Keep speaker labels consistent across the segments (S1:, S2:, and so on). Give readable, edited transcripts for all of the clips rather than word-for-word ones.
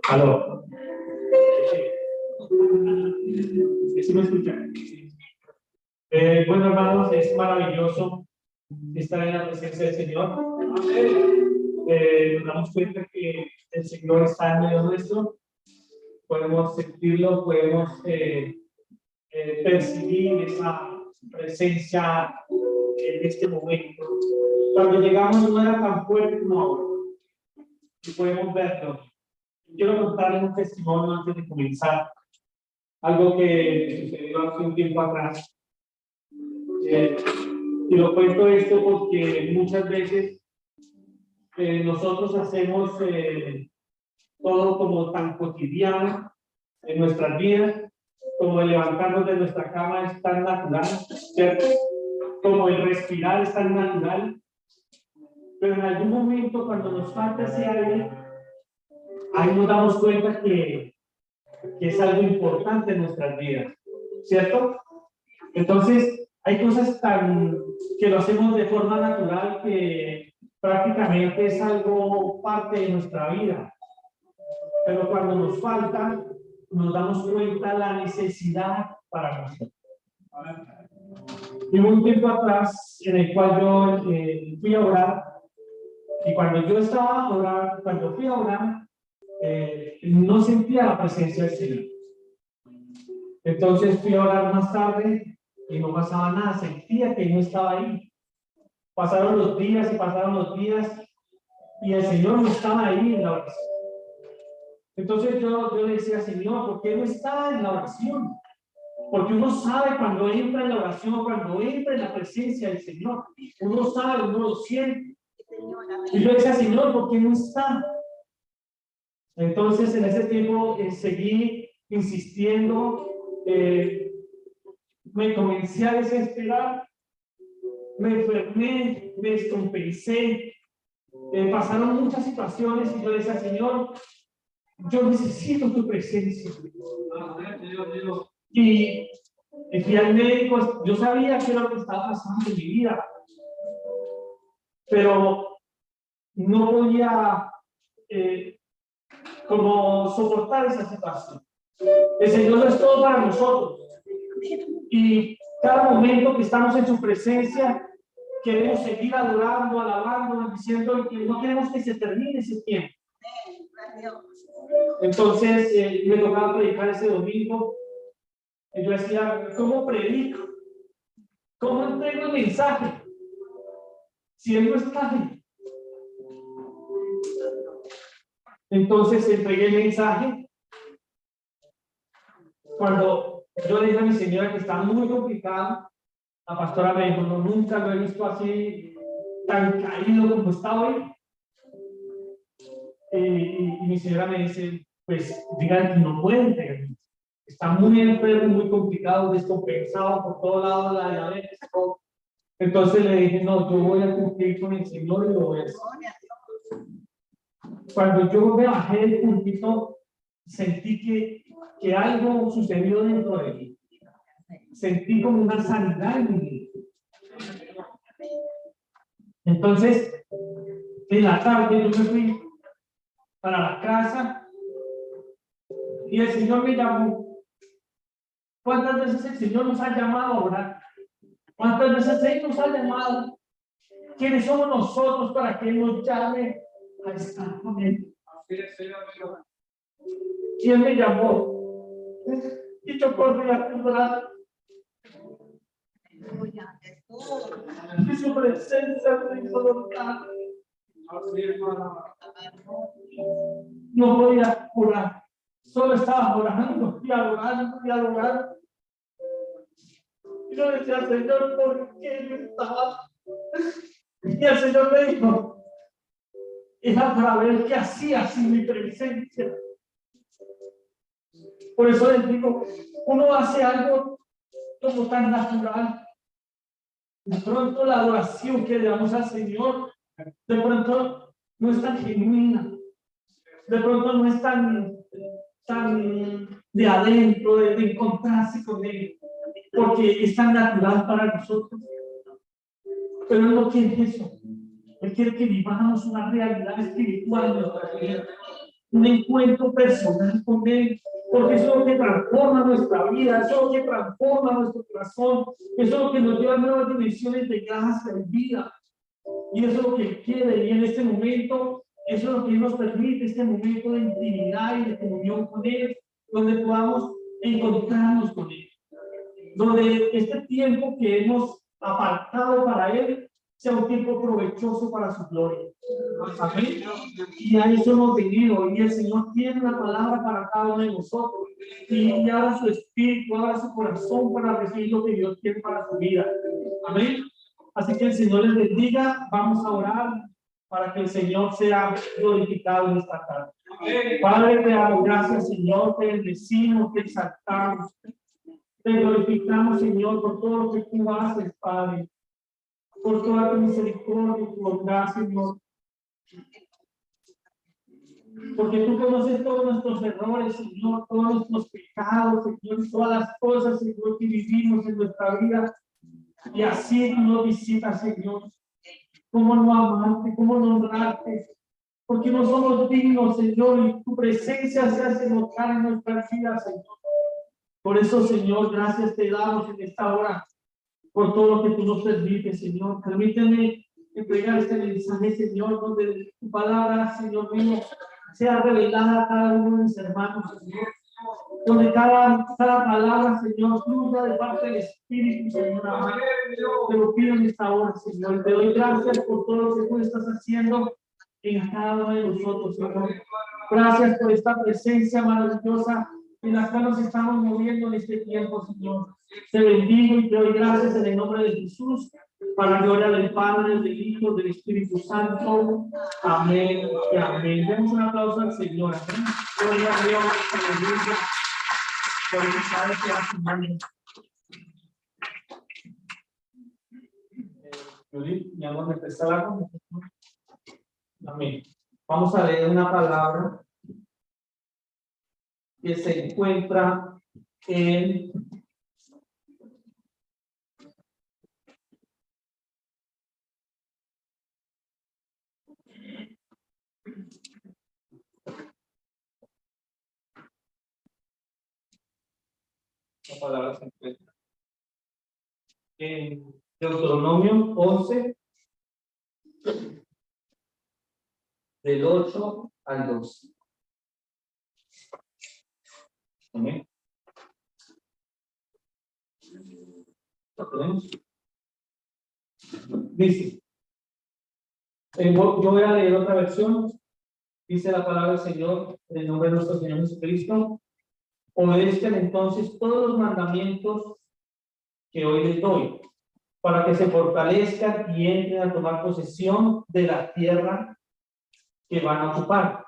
S1: Aló. ¿Sí me escuchan? Bueno, hermanos, es maravilloso estar en la presencia del Señor. Nos damos cuenta que el Señor está en medio nuestro. Podemos sentirlo, podemos percibir esa presencia en este momento. Cuando llegamos no era tan fuerte como ahora. Y podemos verlo. Quiero contarles un testimonio antes de comenzar. Algo que sucedió hace un tiempo atrás. Y lo cuento esto porque muchas veces nosotros hacemos todo como tan cotidiano en nuestras vidas, como el levantarnos de nuestra cama es tan natural, ¿cierto? Como el respirar es tan natural. Pero en algún momento cuando nos falta ese aire, ahí nos damos cuenta que es algo importante en nuestras vidas, ¿cierto? Entonces, hay cosas que lo hacemos de forma natural que prácticamente es algo parte de nuestra vida. Pero cuando nos falta, nos damos cuenta de la necesidad para nosotros. Hubo un tiempo atrás en el cual yo fui a orar, y cuando yo estaba a orar, cuando fui a orar, no sentía la presencia del Señor. Entonces fui a orar más tarde y no pasaba nada, sentía que no estaba ahí. Pasaron los días y pasaron los días y el Señor no estaba ahí en la oración. Entonces yo le decía, Señor, ¿por qué no está en la oración? Porque uno sabe cuando entra en la oración, cuando entra en la presencia del Señor, uno sabe, uno lo siente. Y yo decía, Señor, ¿por qué no está? Entonces en ese tiempo seguí insistiendo, me comencé a desesperar, me enfermé, me descompensé, pasaron muchas situaciones y yo decía, Señor, yo necesito tu presencia. Y fui al médico, yo sabía qué era lo que estaba pasando en mi vida, pero no podía como soportar esa situación. El Señor no es todo para nosotros. Y cada momento que estamos en su presencia, queremos seguir adorando, alabando, diciendo que no queremos que se termine ese tiempo. Entonces, me tocaba predicar ese domingo. Y yo decía, ¿cómo predico? ¿Cómo entrego el mensaje? Si Él no está ahí. Entonces, entregué el mensaje. Cuando yo le dije a mi señora que estaba muy complicado, la pastora me dijo, no, nunca lo he visto así, tan caído como está hoy. Y mi señora me dice, pues digan que no pueden, está muy enfermo, muy complicado, descompensado por todos lados, la diabetes, todo. Entonces le dije, no, yo voy a cumplir con el Señor y lo voy a hacer. Cuando yo me bajé del púlpito, sentí que algo sucedió dentro de mí. Sentí como una sanidad en mi vida. Entonces, en la tarde yo me fui para la casa y el Señor me llamó. ¿Cuántas veces el Señor nos ha llamado a orar? ¿Cuántas veces Él nos ha llamado? ¿Quiénes somos nosotros para que Él nos llame a estar con Él? Y Él me llamó. Y yo corrí a llorar. Y su presencia me hizo llorar. No podía orar. Solo estaba orando y adorando y adorando. Y yo decía, Señor, ¿por qué no estaba? Y el Señor me dijo, era para ver qué hacía sin mi presencia. Por eso les digo, uno hace algo como tan natural. De pronto la adoración que le damos al Señor, de pronto no es tan genuina. De pronto no es tan de adentro, de encontrarse con Él, porque es tan natural para nosotros. Pero Él no quiere eso. Él quiere que vivamos una realidad espiritual en nuestra vida, un encuentro personal con Él, porque eso es lo que transforma nuestra vida, eso es lo que transforma nuestro corazón, eso es lo que nos lleva a nuevas dimensiones de gracia y vida. Y eso es lo que Él quiere, y en este momento, eso es lo que Él nos permite, este momento de intimidad y de comunión con Él, donde podamos encontrarnos con Él, donde este tiempo que hemos apartado para Él sea un tiempo provechoso para su gloria. Amén. Y a eso hemos venido, y el Señor tiene una palabra para cada uno de nosotros, y abra su espíritu, abra su corazón para recibir lo que Dios quiere para su vida. Amén. Así que el Señor les bendiga. Vamos a orar para que el Señor sea glorificado en esta tarde. Padre, te damos gracias, Señor, te bendecimos, te exaltamos, te glorificamos, Señor, por todo lo que tú haces, Padre, por toda tu misericordia y tu bondad, Señor. Porque tú conoces todos nuestros errores, Señor, todos nuestros pecados, Señor, y todas las cosas, Señor, que vivimos en nuestra vida. Y así tú nos visitas, Señor. ¿Cómo no amarte? ¿Cómo no honrarte? Porque no somos dignos, Señor, y tu presencia se hace notar en nuestras vidas, Señor. Por eso, Señor, gracias te damos en esta hora por todo lo que tú nos permites, Señor. Permíteme entregar este mensaje, Señor, donde tu palabra, Señor mío, sea revelada a cada uno de mis hermanos, Señor. Donde cada palabra, Señor, fluya de parte del Espíritu, Señor amado. Te lo pido en esta hora, Señor. Te doy gracias por todo lo que tú estás haciendo en cada uno de nosotros, Señor. Gracias por esta presencia maravillosa en la cual nos estamos moviendo en este tiempo, Señor. Te bendigo y te doy gracias en el nombre de Jesús, para la gloria del Padre, del Hijo, del Espíritu Santo. Amén y amén. Demos un aplauso al Señor. Amén. Gloria a Dios, aleluya. Por el Padre que hace amén. Judith, mi amor, ¿me presta algo? Amén. Vamos a leer una palabra que se encuentra en la palabra se encuentra en Deuteronomio 11 del 8 al 12. Amén. ¿Lo tenemos? Dice, yo voy a leer otra versión. Dice la palabra del Señor en el nombre de nuestro Señor Jesucristo. Obedezcan entonces todos los mandamientos que hoy les doy, para que se fortalezcan y entren a tomar posesión de la tierra que van a ocupar.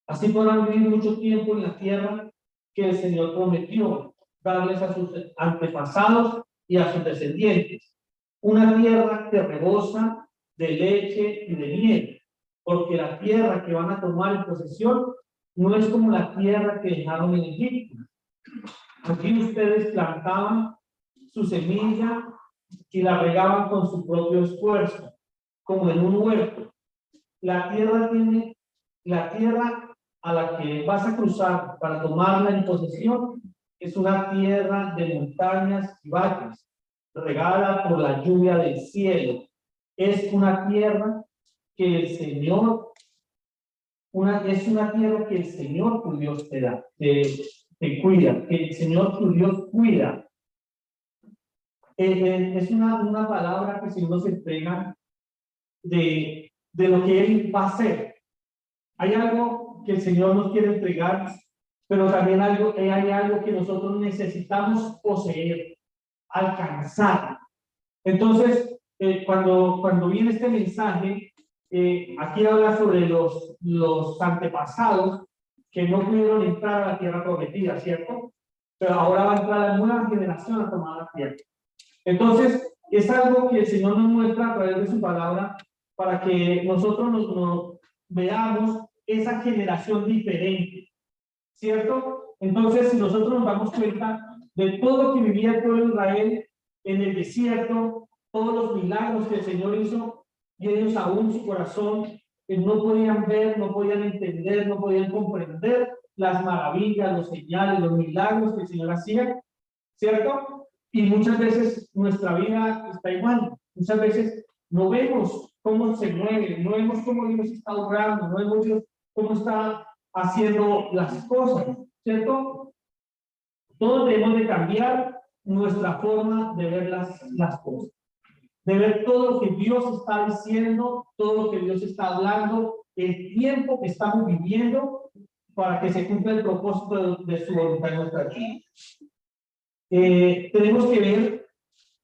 S1: Así podrán vivir mucho tiempo en la tierra que el Señor prometió darles a sus antepasados y a sus descendientes. Una tierra que rebosa de leche y de miel, porque la tierra que van a tomar en posesión no es como la tierra que dejaron en Egipto. Aquí ustedes plantaban su semilla y la regaban con su propio esfuerzo, como en un huerto. La tierra a la que vas a cruzar para tomarla en posesión es una tierra de montañas y valles, regada por la lluvia del cielo. Es una tierra que el Señor, es una tierra que el Señor tu Dios te da, te cuida, que el Señor tu Dios cuida. Es una palabra que el Señor nos entrega de lo que Él va a hacer. Hay algo que el Señor nos quiere entregar, pero también hay algo que nosotros necesitamos poseer, alcanzar. Entonces, cuando viene este mensaje, aquí habla sobre los antepasados que no pudieron entrar a la tierra prometida, ¿cierto? Pero ahora va a entrar la nueva generación a tomar la tierra. Entonces, es algo que el Señor nos muestra a través de su palabra para que nosotros nos veamos esa generación diferente, ¿cierto? Entonces, si nosotros nos damos cuenta de todo lo que vivía el pueblo de Israel en el desierto, todos los milagros que el Señor hizo, y ellos aún su corazón no podían ver, no podían entender, no podían comprender las maravillas, los señales, los milagros que el Señor hacía, ¿cierto? Y muchas veces nuestra vida está igual. Muchas veces no vemos cómo se mueve, no vemos cómo Dios está obrando, no vemos Dios cómo está haciendo las cosas, ¿cierto? Todos debemos de cambiar nuestra forma de ver las cosas, de ver todo lo que Dios está diciendo, todo lo que Dios está hablando, el tiempo que estamos viviendo para que se cumpla el propósito de su voluntad en nuestra vida. Tenemos que ver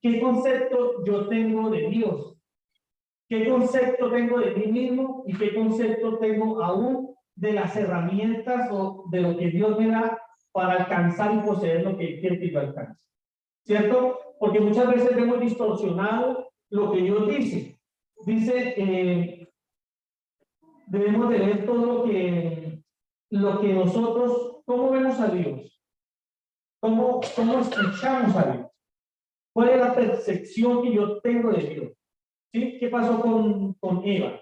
S1: qué concepto yo tengo de Dios, qué concepto tengo de mí mismo y qué concepto tengo aún de las herramientas o de lo que Dios me da para alcanzar y poseer lo que Él quiere que yo alcance, ¿cierto? Porque muchas veces hemos distorsionado lo que Dios dice. Dice, debemos de ver todo lo que nosotros, ¿cómo vemos a Dios? ¿Cómo escuchamos a Dios? ¿Cuál es la percepción que yo tengo de Dios? ¿Sí? ¿Qué pasó con Eva?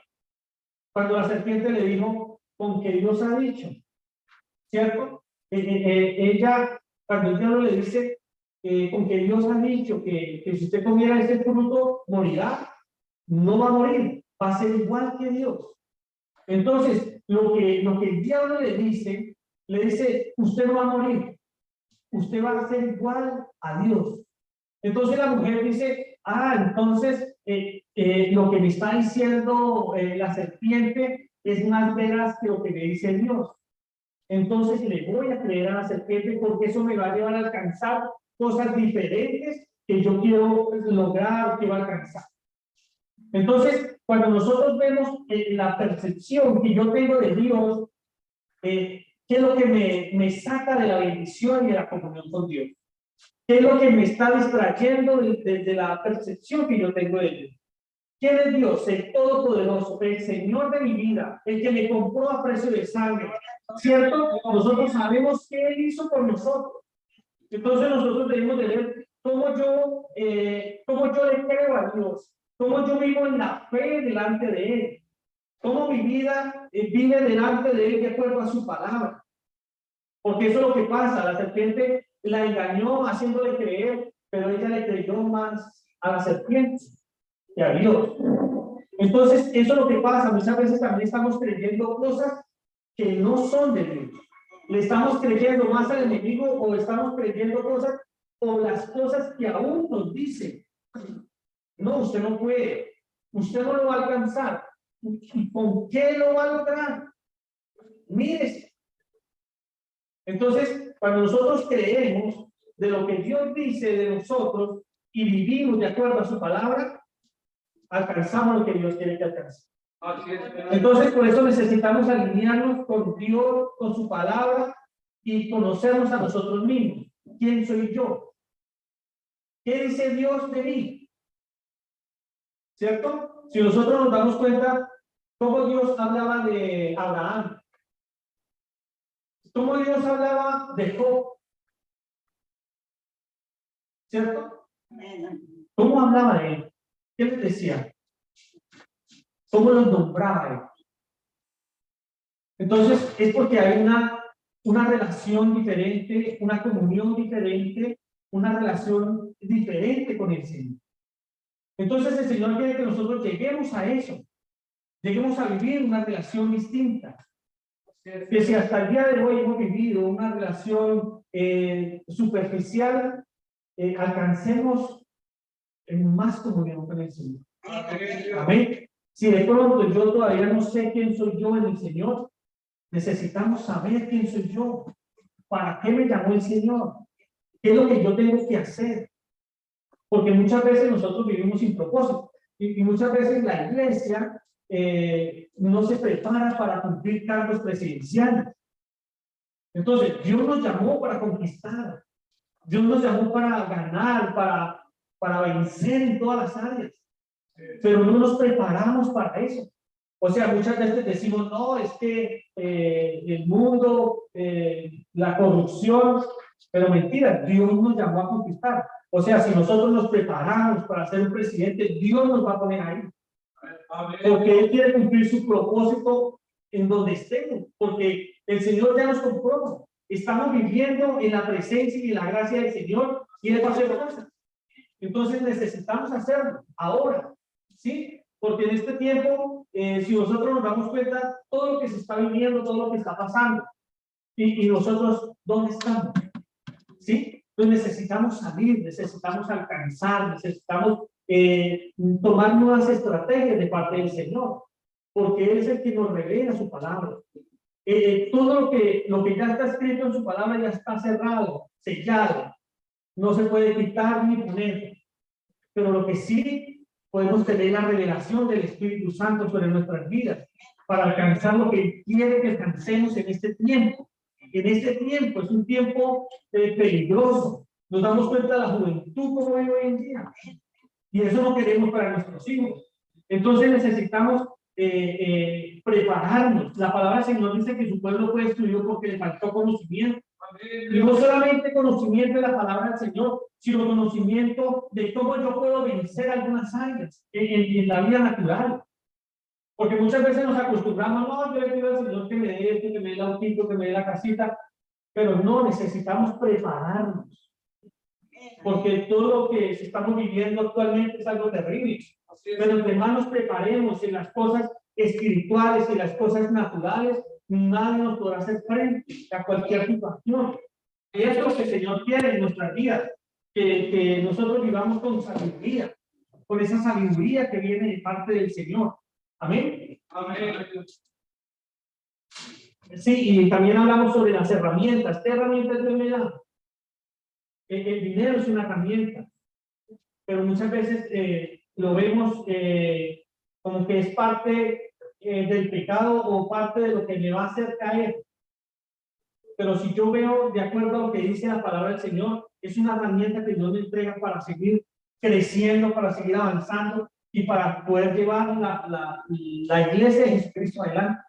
S1: Cuando la serpiente le dijo, con que Dios ha dicho, ¿cierto? Ella, cuando el diablo le dice, con que Dios ha dicho que si usted comiera ese fruto, morirá, no va a morir, va a ser igual que Dios. Entonces, lo que el diablo le dice, usted no va a morir, usted va a ser igual a Dios. Entonces la mujer dice, entonces lo que me está diciendo la serpiente es más veraz que lo que me dice Dios. Entonces le voy a creer a la serpiente porque eso me va a llevar a alcanzar cosas diferentes que yo quiero lograr o quiero alcanzar. Entonces, cuando nosotros vemos la percepción que yo tengo de Dios, ¿qué es lo que me saca de la bendición y de la comunión con Dios? ¿Qué es lo que me está distrayendo de la percepción que yo tengo de Dios? ¿Quién es Dios? El Todopoderoso, el Señor de mi vida, el que me compró a precio de sangre, ¿cierto? Nosotros sabemos qué Él hizo por nosotros. Entonces nosotros debemos de ver cómo yo le creo a Dios, cómo yo vivo en la fe delante de Él, cómo mi vida vive delante de Él de acuerdo a su palabra. Porque eso es lo que pasa, la serpiente la engañó haciéndole creer, pero ella le creyó más a la serpiente que a Dios. Entonces, eso es lo que pasa, muchas veces también estamos creyendo cosas que no son de Dios. Le estamos creyendo más al enemigo o estamos creyendo cosas o las cosas que aún nos dicen. No, usted no puede, usted no lo va a alcanzar. ¿Y con qué lo va a lograr? Mírese. Entonces, cuando nosotros creemos de lo que Dios dice de nosotros y vivimos de acuerdo a su palabra, alcanzamos lo que Dios quiere que alcance. Entonces, por eso necesitamos alinearnos con Dios, con su palabra y conocernos a nosotros mismos. ¿Quién soy yo? ¿Qué dice Dios de mí? ¿Cierto? Si nosotros nos damos cuenta cómo Dios hablaba de Abraham, cómo Dios hablaba de Job, ¿cierto? ¿Cómo hablaba de él? ¿Qué les decía? ¿Cómo los nombraba él? Entonces, es porque hay una relación diferente, una comunión diferente, una relación diferente con el Señor. Entonces, el Señor quiere que nosotros lleguemos a eso, lleguemos a vivir una relación distinta. Que si hasta el día de hoy hemos vivido una relación superficial, alcancemos en más comunión con el Señor. Amén. Si de pronto yo todavía no sé quién soy yo en el Señor, necesitamos saber quién soy yo, para qué me llamó el Señor, qué es lo que yo tengo que hacer. Porque muchas veces nosotros vivimos sin propósito y muchas veces la iglesia no se prepara para cumplir cargos presidenciales. Entonces, Dios nos llamó para conquistar, Dios nos llamó para ganar, para vencer en todas las áreas, pero no nos preparamos para eso. O sea, muchas veces decimos, no, es que el mundo, la corrupción, pero mentira, Dios nos llamó a conquistar. O sea, si nosotros nos preparamos para ser un presidente, Dios nos va a poner ahí. Porque Él quiere cumplir su propósito en donde estemos, porque el Señor ya nos compró. Estamos viviendo en la presencia y en la gracia del Señor y Él va a hacer cosas. Entonces necesitamos hacerlo ahora, ¿sí? Porque en este tiempo, si nosotros nos damos cuenta, todo lo que se está viviendo, todo lo que está pasando, y nosotros, ¿dónde estamos? ¿Sí? Entonces necesitamos salir, necesitamos alcanzar, necesitamos tomar nuevas estrategias de parte del Señor, porque Él es el que nos revela su palabra. Todo lo que ya está escrito en su palabra ya está cerrado, sellado, no se puede quitar ni poner, pero lo que sí podemos tener la revelación del Espíritu Santo sobre nuestras vidas para alcanzar lo que quiere que alcancemos en este tiempo. En este tiempo es un tiempo peligroso. Nos damos cuenta de la juventud como hay hoy en día. Y eso no queremos para nuestros hijos. Entonces necesitamos prepararnos. La palabra del Señor dice que su pueblo fue destruido porque le faltó conocimiento. Y no solamente conocimiento de la palabra del Señor, sino conocimiento de cómo yo puedo vencer algunas áreas en la vida natural. Porque muchas veces nos acostumbramos, no, yo le pido al Señor que me dé esto, que me dé el autito, que me dé la casita, pero no, necesitamos prepararnos. Porque todo lo que estamos viviendo actualmente es algo terrible. Pero entre más nos preparemos en las cosas espirituales y las cosas naturales, nadie nos podrá hacer frente a cualquier situación. Y eso es lo que el Señor quiere en nuestras vidas, que nosotros vivamos con sabiduría, con esa sabiduría que viene de parte del Señor. Amén. Amén. Sí, y también hablamos sobre las herramientas. ¿Qué herramientas Dios me da? El dinero es una herramienta, pero muchas veces lo vemos como que es parte del pecado o parte de lo que me va a hacer caer. Pero si yo veo de acuerdo a lo que dice la palabra del Señor, es una herramienta que Dios me entrega para seguir creciendo, para seguir avanzando y para poder llevar la iglesia de Jesucristo adelante.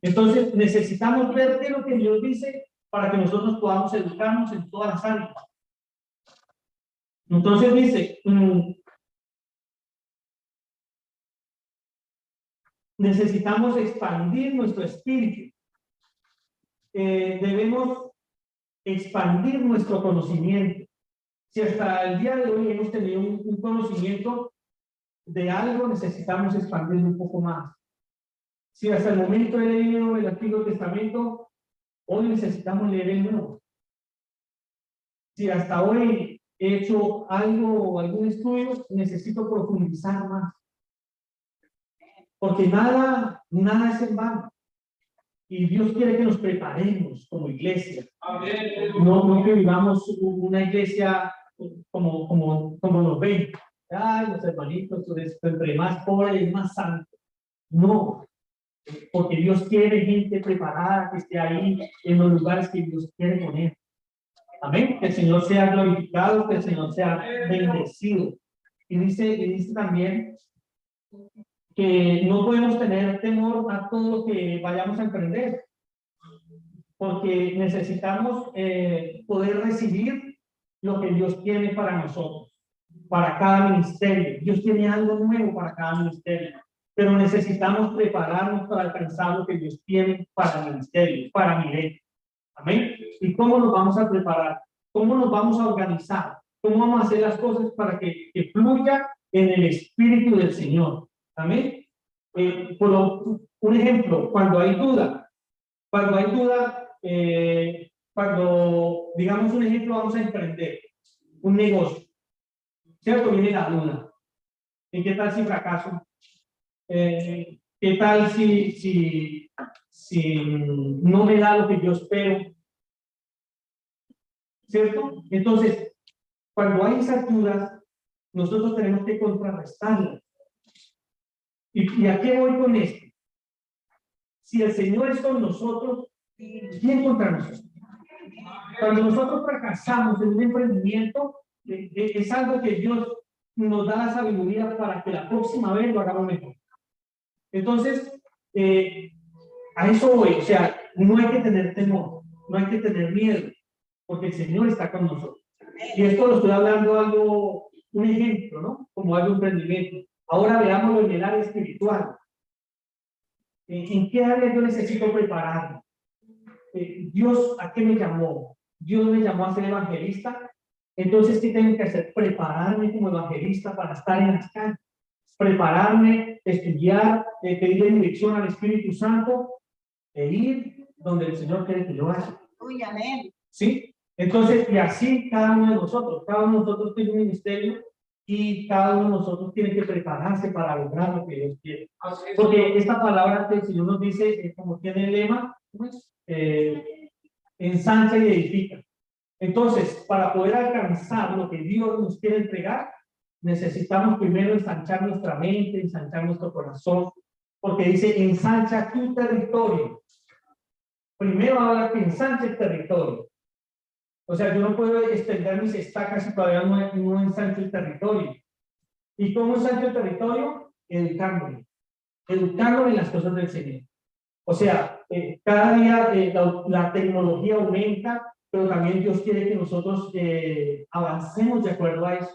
S1: Entonces necesitamos ver qué es lo que Dios dice para que nosotros podamos educarnos en todas las áreas. Entonces dice, necesitamos expandir nuestro espíritu. Debemos expandir nuestro conocimiento. Si hasta el día de hoy hemos tenido un conocimiento de algo, necesitamos expandirlo un poco más. Si hasta el momento he leído el Antiguo Testamento, hoy necesitamos leer el Nuevo. Si hasta hoy he hecho algo o algún estudio, necesito profundizar más. Porque nada es en vano. Y Dios quiere que nos preparemos como iglesia. No que vivamos una iglesia como nos ven. Ay, los hermanitos, entre más pobre y más santo. No, porque Dios quiere gente preparada que esté ahí en los lugares que Dios quiere poner. Amén. Que el Señor sea glorificado, que el Señor sea bendecido. Y dice también que no podemos tener temor a todo lo que vayamos a emprender, porque necesitamos poder recibir lo que Dios tiene para nosotros, para cada ministerio. Dios tiene algo nuevo para cada ministerio, pero necesitamos prepararnos para alcanzar lo que Dios tiene para el ministerio, para mi ley. Amén. ¿Y cómo nos vamos a preparar? ¿Cómo nos vamos a organizar? ¿Cómo vamos a hacer las cosas para que fluya en el Espíritu del Señor? Amén. Un ejemplo, cuando hay duda, cuando, digamos un ejemplo, vamos a emprender un negocio, ¿cierto? Viene la duda. ¿Y qué tal si fracaso? ¿Qué tal si no me da lo que yo espero? ¿Cierto? Entonces, cuando hay esas dudas, nosotros tenemos que contrarrestarlas. ¿Y a qué voy con esto? Si el Señor es con nosotros, ¿quién contra nosotros? Cuando nosotros fracasamos en un emprendimiento, es algo que Dios nos da la sabiduría para que la próxima vez lo hagamos mejor. Entonces, a eso voy. O sea, no hay que tener temor, no hay que tener miedo, porque el Señor está con nosotros. Y esto lo estoy hablando algo, un ejemplo, ¿no? Como algo de emprendimiento. Ahora veámoslo en el área espiritual. ¿En qué área yo necesito prepararme? Dios, ¿a qué me llamó? Dios me llamó a ser evangelista. Entonces, ¿qué tengo que hacer? Prepararme como evangelista para estar en las calles. Prepararme, estudiar, pedirle dirección al Espíritu Santo e ir donde el Señor quiere que yo vaya.
S2: Uy, amén.
S1: ¿Sí? Entonces, y así cada uno de nosotros tiene un ministerio y cada uno de nosotros tiene que prepararse para lograr lo que Dios quiere. Porque esta palabra que el Señor nos dice, como tiene el lema, ensancha y edifica. Entonces, para poder alcanzar lo que Dios nos quiere entregar, necesitamos primero ensanchar nuestra mente, ensanchar nuestro corazón, porque dice, ensancha tu territorio. Primero habla que ensanche el territorio. O sea, yo no puedo extender mis estacas si todavía no ensancho el territorio. ¿Y cómo ensancho el territorio? Educándome. Educándome en las cosas del Señor. O sea, cada día la tecnología aumenta, pero también Dios quiere que nosotros avancemos de acuerdo a eso.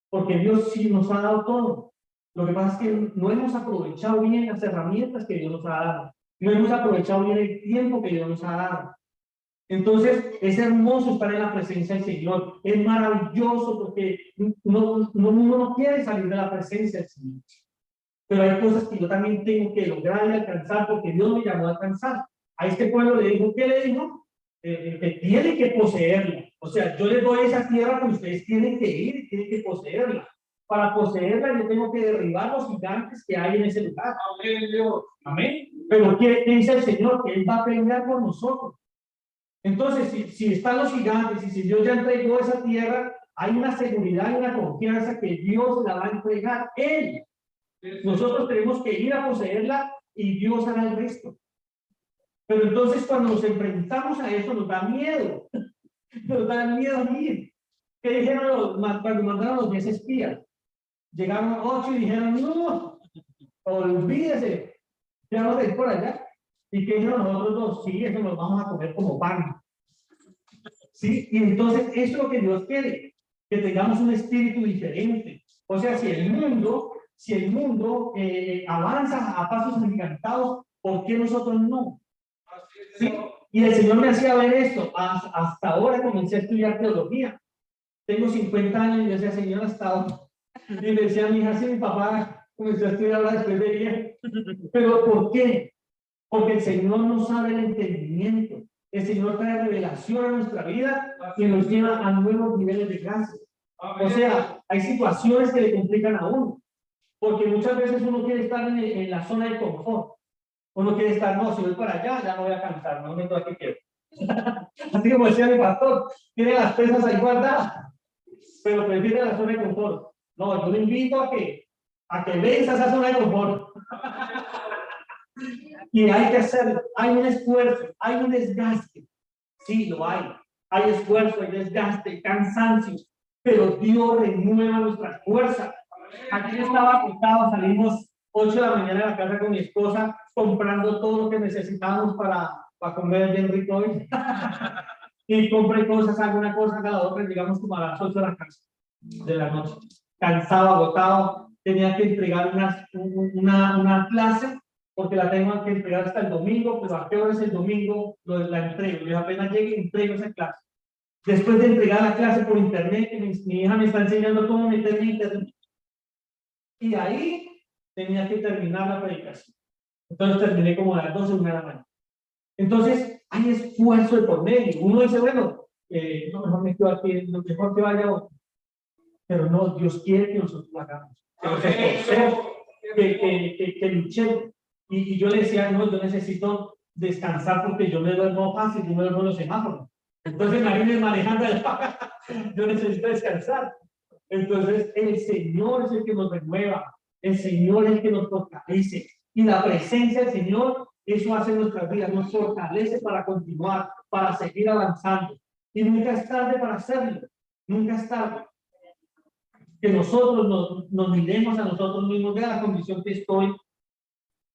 S1: Porque Dios sí nos ha dado todo. Lo que pasa es que no hemos aprovechado bien las herramientas que Dios nos ha dado. No hemos aprovechado bien el tiempo que Dios nos ha dado. Entonces, es hermoso estar en la presencia del Señor. Es maravilloso porque uno no quiere salir de la presencia del Señor. Pero hay cosas que yo también tengo que lograr y alcanzar porque Dios me llamó a alcanzar. A este pueblo le dijo, ¿qué le dijo? Que tiene que poseerla. O sea, yo les doy esa tierra, pero ustedes tienen que ir y tienen que poseerla. Para poseerla yo tengo que derribar los gigantes que hay en ese lugar. Amén. Pero ¿qué dice el Señor? Que Él va a pelear por nosotros. Entonces, si están los gigantes y si Dios ya entregó esa tierra, hay una seguridad y una confianza que Dios la va a entregar. Él. Nosotros tenemos que ir a poseerla y Dios hará el resto. Pero entonces cuando nos enfrentamos a eso nos da miedo. Nos da miedo ir. ¿Qué dijeron cuando mandaron los 10 espías? Llegaron 8 y dijeron, no, olvídese, ya no ir por allá. ¿Y qué dijeron los otros 2? Sí, eso nos vamos a comer como pan. ¿Sí? Y entonces eso es lo que Dios quiere, que tengamos un espíritu diferente. O sea, si el mundo avanza a pasos agigantados, ¿por qué nosotros no? ¿Sí? Y el Señor me hacía ver esto. Hasta ahora comencé a estudiar teología. Tengo 50 años y yo decía, Señor, hasta ahora. Y me decía mi hija, sí, mi papá comenzó a estudiar ahora después de 10. ¿Pero por qué? Porque el Señor nos abre el entendimiento. El Señor trae revelación a nuestra vida y nos lleva a nuevos niveles de gracia. O sea, hay situaciones que le complican a uno. Porque muchas veces uno quiere estar en la zona de confort. Uno quiere estar, no, si voy para allá, ya no voy a cansar, no me toca que quiero. Así como decía mi pastor, tiene las pesas ahí guardadas, pero prefiere la zona de confort. No, yo le invito a que venza esa zona de confort. Y hay que hacerlo, hay un esfuerzo, hay un desgaste. Sí, lo hay. Hay esfuerzo, hay desgaste, hay cansancio, pero Dios renueva nuestras fuerzas. Aquí estaba acostado, salimos 8 de la mañana de la casa con mi esposa, comprando todo lo que necesitábamos para comer bien rico hoy. Y compré cosas, alguna cosa cada otra, llegamos como a las 8 de la casa de la noche. Cansado, agotado, tenía que entregar una clase, porque la tengo que entregar hasta el domingo, pero ¿a qué hora es el domingo? La entrego. Yo apenas llegue, entrego esa clase. Después de entregar la clase por internet, mi hija me está enseñando cómo meterme en internet. Y ahí tenía que terminar la predicación. Entonces terminé como a las 12 de la mañana. Entonces hay esfuerzo de por medio. Uno dice, bueno, no, mejor me quedo aquí, mejor que vaya otro. Pero no, Dios quiere que nosotros lo hagamos. Que nos esforcemos, que luchemos. Y yo le decía, no, yo necesito descansar porque yo me duermo fácil, yo me duermo en los semáforos. Entonces imagínense manejando el yo necesito descansar. Entonces el Señor es el que nos renueva, el Señor es el que nos fortalece. Y la presencia del Señor, eso hace nuestras vidas, nos fortalece para continuar, para seguir avanzando. Y nunca es tarde para hacerlo, nunca es tarde. Que nosotros nos miremos a nosotros mismos, de la condición que estoy,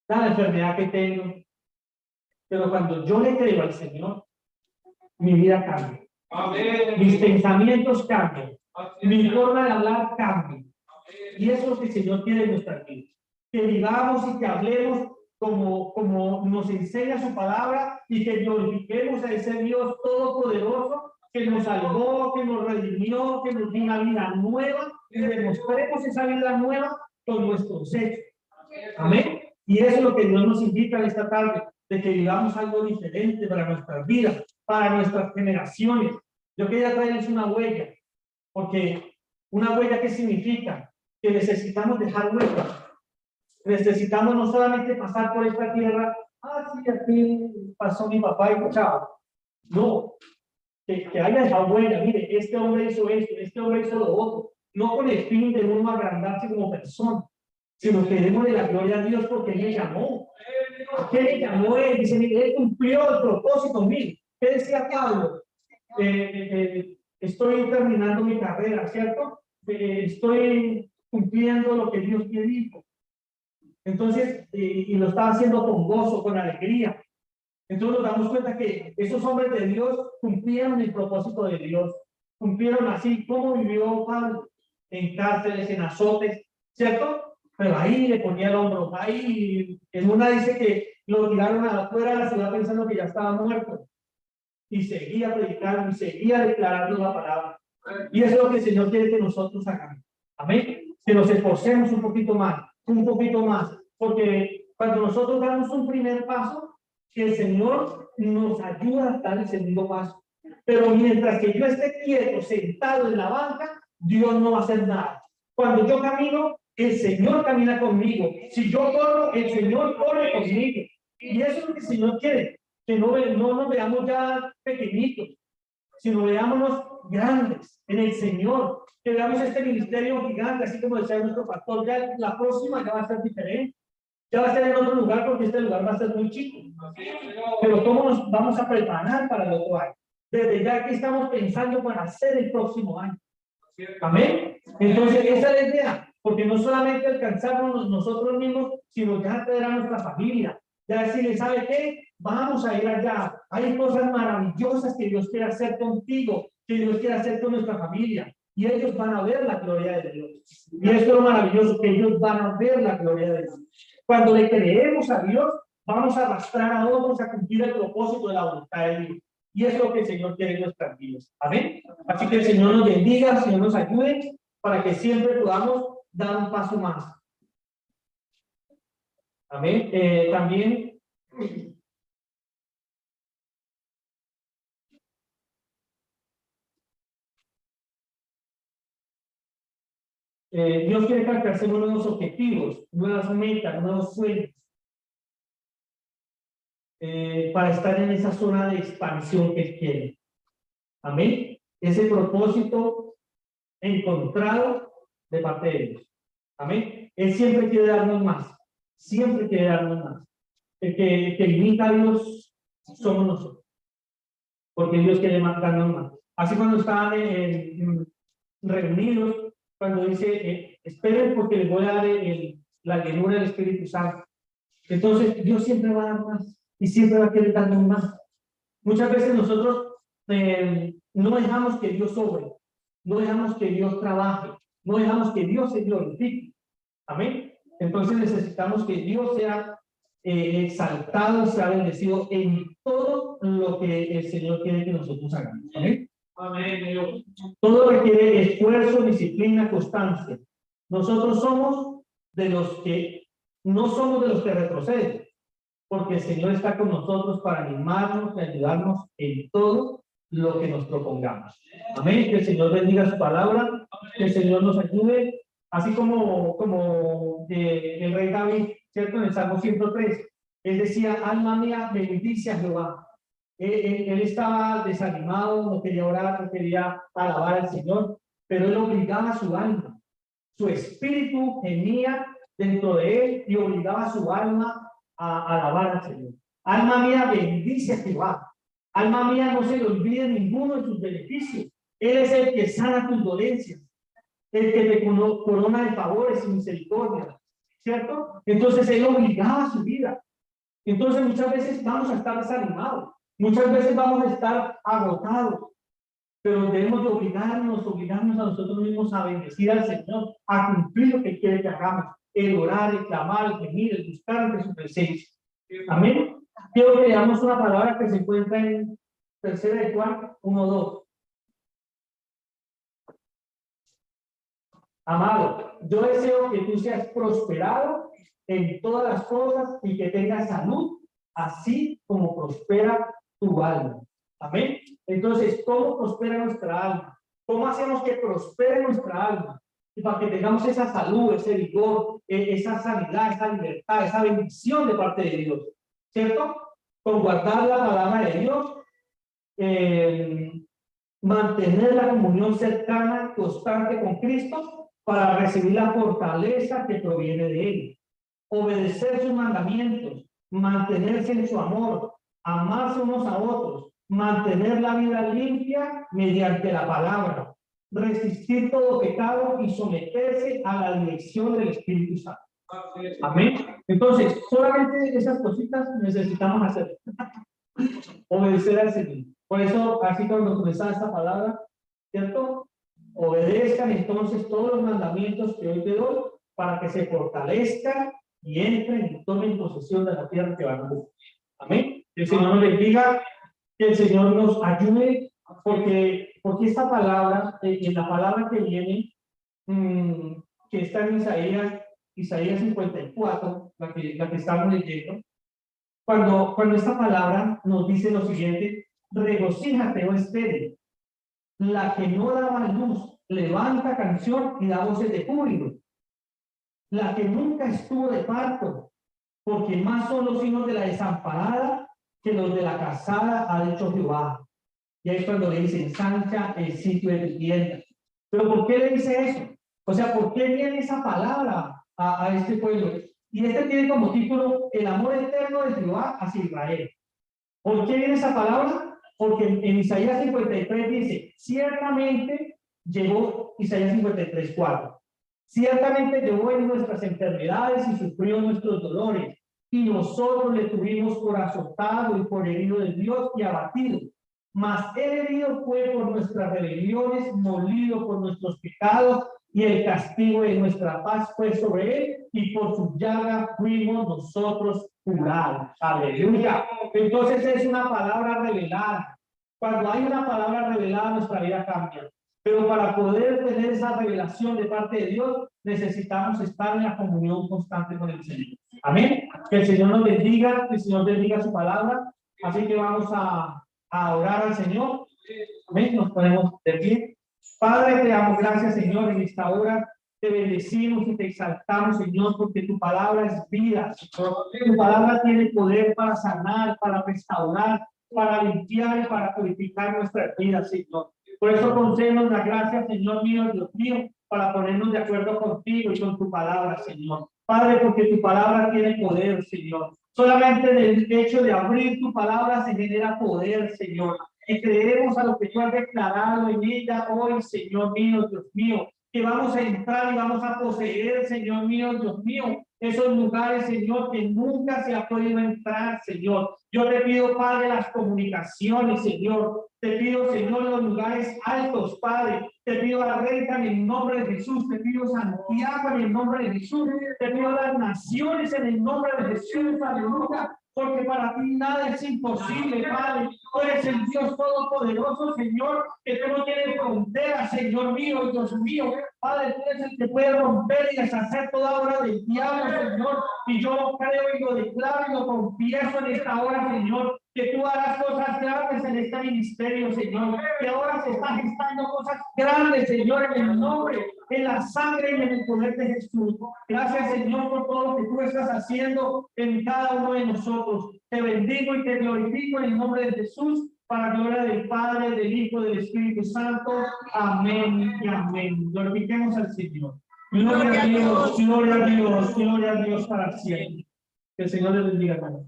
S1: da la enfermedad que tengo. Pero cuando yo le creo al Señor, mi vida cambia. Amén. Mis pensamientos cambian. Mi forma de hablar cambia. Y eso es lo que el Señor quiere en nuestra vida. Que vivamos y que hablemos como nos enseña su palabra y que glorifiquemos a ese Dios todopoderoso que nos salvó, que nos redimió, que nos dio una vida nueva y demostremos esa vida nueva con nuestros hechos. Amén. Y eso es lo que Dios nos invita esta tarde, de que vivamos algo diferente para nuestras vidas, para nuestras generaciones. Yo quería traerles una huella, porque una huella, ¿qué significa? Que necesitamos dejar huella. Necesitamos no solamente pasar por esta tierra, sí, aquí pasó mi papá y chao. No, que haya dejado huella. Mire, este hombre hizo esto, este hombre hizo lo otro. No con el fin de uno agrandarse como persona, sino que démosle la gloria a Dios porque Él le llamó. ¿Qué le llamó Él? Dice, Él cumplió el propósito. Mire, ¿qué decía Pablo? Estoy terminando mi carrera, ¿cierto? Estoy cumpliendo lo que Dios me dijo. Entonces, y lo estaba haciendo con gozo, con alegría. Entonces nos damos cuenta que esos hombres de Dios cumplieron el propósito de Dios. Cumplieron así como vivió Pablo, en cárceles, en azotes, ¿cierto? Pero ahí le ponía el hombro. Ahí, en una dice que lo tiraron afuera de la ciudad pensando que ya estaba muerto. Y seguía predicando y seguía declarando la palabra. Y eso es lo que el Señor quiere que nosotros hagamos. Amén. Que nos esforcemos un poquito más. Porque cuando nosotros damos un primer paso, que el Señor nos ayuda a dar el segundo paso. Pero mientras que yo esté quieto, sentado en la banca, Dios no va a hacer nada. Cuando yo camino, el Señor camina conmigo. Si yo corro, el Señor corre conmigo. Y eso es lo que el Señor quiere. Que no nos veamos ya pequeñitos, sino veámonos grandes en el Señor. Que veamos este ministerio gigante, así como decía nuestro pastor, ya la próxima ya va a ser diferente. Ya va a ser en otro lugar porque este lugar va a ser muy chico. Pero ¿cómo nos vamos a preparar para el otro año? Desde ya que estamos pensando para hacer el próximo año. Amén. Entonces, esa es la idea. Porque no solamente alcanzarnos nosotros mismos, sino ya traer a nuestra familia. Ya decirle, ¿sabe qué? Vamos a ir allá. Hay cosas maravillosas que Dios quiere hacer contigo, que Dios quiere hacer con nuestra familia. Y ellos van a ver la gloria de Dios. Y eso es lo maravilloso, que ellos van a ver la gloria de Dios. Cuando le creemos a Dios, vamos a arrastrar a otros a cumplir el propósito de la voluntad de Dios. Y es lo que el Señor quiere en nuestras vidas. Amén. Así que el Señor nos bendiga, el Señor nos ayude para que siempre podamos dar un paso más. Amén. También Dios quiere que alcancemos nuevos objetivos, nuevas metas, nuevos sueños, para estar en esa zona de expansión que Él quiere. Amén. Ese propósito encontrado de parte de Dios. Amén. Él siempre quiere darnos más. Siempre quiere darnos más. El que limita a Dios somos nosotros. Porque Dios quiere darnos más. Así cuando estaban reunidos, cuando dice, esperen porque les voy a dar la llenura del Espíritu Santo. Entonces, Dios siempre va a dar más. Y siempre va a querer darnos más. Muchas veces nosotros no dejamos que Dios sobre. No dejamos que Dios trabaje. No dejamos que Dios se glorifique. Amén. Entonces necesitamos que Dios sea exaltado, sea bendecido en todo lo que el Señor quiere que nosotros hagamos. Amén. Amén. Dios. Todo requiere esfuerzo, disciplina, constancia. Nosotros somos de los que no somos de los que retroceden, porque el Señor está con nosotros para animarnos y ayudarnos en todo lo que nos propongamos. Amén. Que el Señor bendiga su palabra, que el Señor nos ayude, así como el rey David, ¿cierto? En el Salmo 103, él decía, alma mía, bendice a Jehová. Él estaba desanimado, no quería orar, no quería alabar al Señor, pero él obligaba a su alma. Su espíritu gemía dentro de él y obligaba a su alma a alabar al Señor. Alma mía, bendice a Jehová. Alma mía, no se le olvide ninguno de sus beneficios. Él es el que sana tus dolencias, el que te corona de favores y misericordia, ¿cierto? Entonces él obligaba su vida. Entonces muchas veces vamos a estar desanimados, muchas veces vamos a estar agotados, pero debemos de obligarnos a nosotros mismos a bendecir al Señor, a cumplir lo que quiere que hagamos, el orar, el clamar, el gemir, el buscar ante su presencia. Amén. Quiero que leamos una palabra que se encuentra en 3 de Juan 1:2. Amado, yo deseo que tú seas prosperado en todas las cosas y que tengas salud, así como prospera tu alma. Amén. Entonces, ¿cómo prospera nuestra alma? ¿Cómo hacemos que prospere nuestra alma? Y para que tengamos esa salud, ese vigor, esa sanidad, esa libertad, esa bendición de parte de Dios. ¿Cierto? Con guardar la palabra de Dios, mantener la comunión cercana, constante con Cristo, para recibir la fortaleza que proviene de Él. Obedecer sus mandamientos, mantenerse en su amor, amarse unos a otros, mantener la vida limpia mediante la palabra, resistir todo pecado y someterse a la dirección del Espíritu Santo. Amén. Entonces, solamente esas cositas necesitamos hacer. Obedecer al Señor. Por eso, así cuando comenzaba esta palabra, ¿cierto? Obedezcan entonces todos los mandamientos que hoy te doy para que se fortalezcan y entren y tomen posesión de la tierra que van a buscar. Amén. Que el Señor nos bendiga, que el Señor nos ayude, porque esta palabra, en la palabra que viene, que está en Isaías 54, la que estamos leyendo, cuando esta palabra nos dice lo siguiente: regocíjate, oh estéril, la que no daba luz, levanta canción y da voces de júbilo. La que nunca estuvo de parto, porque más son los hijos de la desamparada que los de la casada, ha dicho Jehová. Y ahí es cuando le dice: ensancha el sitio de tu tienda. Pero ¿por qué le dice eso? O sea, ¿por qué viene esa palabra a este pueblo? Y este tiene como título: el amor eterno de Jehová hacia Israel. ¿Por qué viene esa palabra? Porque en Isaías 53 dice: ciertamente llegó, Isaías 53:4. Ciertamente llevó en nuestras enfermedades y sufrió nuestros dolores, y nosotros le tuvimos por azotado y por herido de Dios y abatido. Mas él herido fue por nuestras rebeliones, molido por nuestros pecados, y el castigo de nuestra paz fue sobre él, y por su llaga fuimos nosotros curados. Aleluya. Entonces es una palabra revelada. Cuando hay una palabra revelada, nuestra vida cambia. Pero para poder tener esa revelación de parte de Dios, necesitamos estar en la comunión constante con el Señor. Amén. Que el Señor nos bendiga, que el Señor bendiga su palabra. Así que vamos a orar al Señor. Amén. Nos ponemos de pie. Padre, te damos gracias, Señor, en esta hora. Te bendecimos y te exaltamos, Señor, porque tu palabra es vida. Tu palabra tiene poder para sanar, para restaurar, para limpiar y para purificar nuestras vidas, Señor. Por eso concédenos la gracia, Señor mío, Dios mío, para ponernos de acuerdo contigo y con tu palabra, Señor. Padre, porque tu palabra tiene poder, Señor. Solamente del hecho de abrir tu palabra se genera poder, Señor. Y creemos a lo que tú has declarado en ella hoy, Señor mío, Dios mío, que vamos a entrar y vamos a poseer, Señor mío, Dios mío, esos lugares, Señor, que nunca se ha podido entrar, Señor. Yo te pido, Padre, las comunicaciones, Señor. Te pido, Señor, los lugares altos, Padre. Te pido la recta en el nombre de Jesús. Te pido Santiago en el nombre de Jesús. Te pido las naciones en el nombre de Jesús. Aleluya. Porque para ti nada es imposible, Padre. Tú eres el Dios todopoderoso, Señor, que tú no tienes fronteras, Señor mío, Dios mío. Padre, tú eres el que puede romper y deshacer toda obra del diablo, Señor. Y yo lo creo y lo declaro y lo confieso en esta hora, Señor, que tú harás cosas grandes en este ministerio, Señor. Que ahora se están gestando cosas grandes, Señor, en el nombre, en la sangre y en el poder de Jesús. Gracias, Señor, por todo lo que tú estás haciendo en cada uno de nosotros. Te bendigo y te glorifico en el nombre de Jesús, para gloria del Padre, del Hijo, del Espíritu Santo. Amén y amén. Glorifiquemos al Señor. Gloria a Dios, gloria a Dios, gloria a Dios para siempre. Que el Señor les bendiga, hermano.